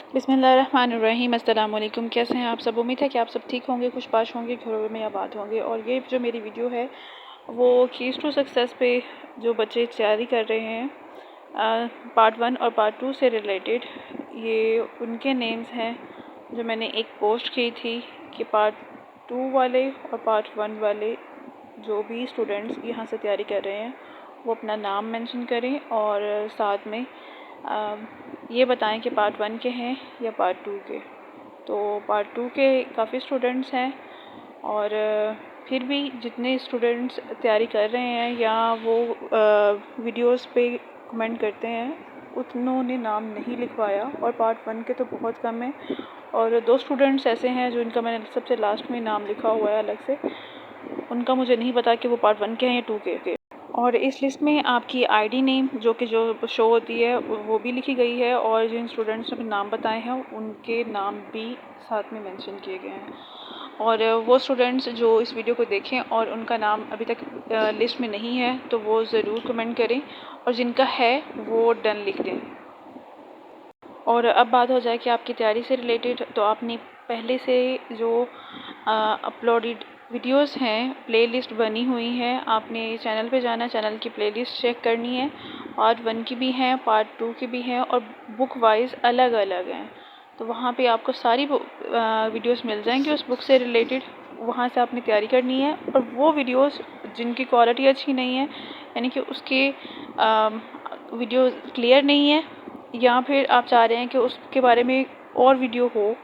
बिस्मिल्लाहिर्रहमानिर्रहीम। अस्सलाम वालेकुम। कैसे हैं आप सब? उम्मीद है कि आप सब ठीक होंगे, खुशबाश होंगे, घरों में आबाद होंगे। और ये जो मेरी वीडियो है वो कीज़ टू सक्सेस पे जो बच्चे तैयारी कर रहे हैं पार्ट 1 और पार्ट 2 से रिलेटेड, ये उनके नेम्स हैं जो मैंने एक पोस्ट की थी कि पार्ट 2 वाले और पार्ट 1 वाले जो भी स्टूडेंट्स यहाँ से तैयारी कर रहे हैं वो अपना नाम मेंशन करें और साथ में ये बताएं कि पार्ट 1 के हैं या पार्ट 2 के। तो पार्ट 2 के काफ़ी स्टूडेंट्स हैं और फिर भी जितने स्टूडेंट्स तैयारी कर रहे हैं या वो वीडियोस पे कमेंट करते हैं उन्होंने नाम नहीं लिखवाया, और पार्ट 1 के तो बहुत कम है। और 2 स्टूडेंट्स ऐसे हैं जो इनका मैंने सबसे लास्ट में नाम लिखा हुआ है अलग से, उनका मुझे नहीं पता कि वो पार्ट 1 के हैं या 2 के। और इस लिस्ट में आपकी आईडी नेम जो शो होती है वो भी लिखी गई है, और जिन स्टूडेंट्स ने नाम बताए हैं उनके नाम भी साथ में मेंशन किए गए हैं। और वो स्टूडेंट्स जो इस वीडियो को देखें और उनका नाम अभी तक लिस्ट में नहीं है तो वो ज़रूर कमेंट करें, और जिनका है वो डन लिख दें। और अब बात हो जाए कि आपकी तैयारी से रिलेटेड, तो आपने पहले से जो अपलोडेड वीडियोस हैं, प्लेलिस्ट बनी हुई है, आपने चैनल पे जाना, चैनल की प्लेलिस्ट चेक करनी है। पार्ट 1 की भी हैं, पार्ट 2 की भी हैं, और बुक वाइज अलग अलग हैं। तो वहाँ पे आपको सारी वीडियोस मिल जाएंगी उस बुक से रिलेटेड। वहाँ से आपने तैयारी करनी है। और वो वीडियोस जिनकी क्वालिटी अच्छी नहीं है, यानी कि उसके वीडियो क्लियर नहीं है, या फिर आप चाह रहे हैं कि उसके बारे में और वीडियो हो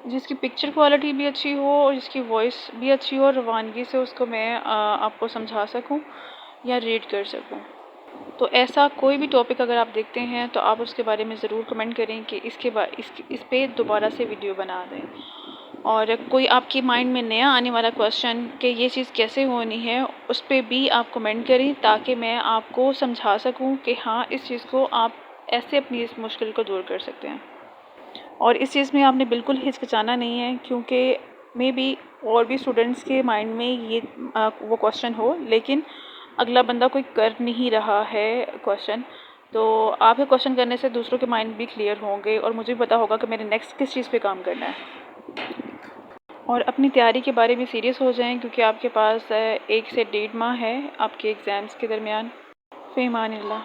जिसकी पिक्चर क्वालिटी भी अच्छी हो और जिसकी वॉइस भी अच्छी हो, रवानगी से उसको मैं आपको समझा सकूं या रीड कर सकूं, तो ऐसा कोई भी टॉपिक अगर आप देखते हैं तो आप उसके बारे में ज़रूर कमेंट करें कि इस पे दोबारा से वीडियो बना दें। और कोई आपके माइंड में नया आने वाला क्वेश्चन कि ये चीज़ कैसे होनी है, उस पर भी आप कमेंट करें ताकि मैं आपको समझा सकूं कि हाँ, इस चीज़ को आप ऐसे अपनी इस मुश्किल को दूर कर सकते हैं। और इस चीज़ में आपने बिल्कुल हिचकिचाना नहीं है, क्योंकि मे बी और भी स्टूडेंट्स के माइंड में ये वो क्वेश्चन हो, लेकिन अगला बंदा कोई कर नहीं रहा है क्वेश्चन, तो आपके क्वेश्चन करने से दूसरों के माइंड भी क्लियर होंगे और मुझे भी पता होगा कि मेरे नेक्स्ट किस चीज़ पे काम करना है। और अपनी तैयारी के बारे में सीरियस हो जाएं, क्योंकि आपके पास 1 से 1.5 माह है आपके एग्ज़ाम्स के दरमियान। फ़ी अमानिल्लाह।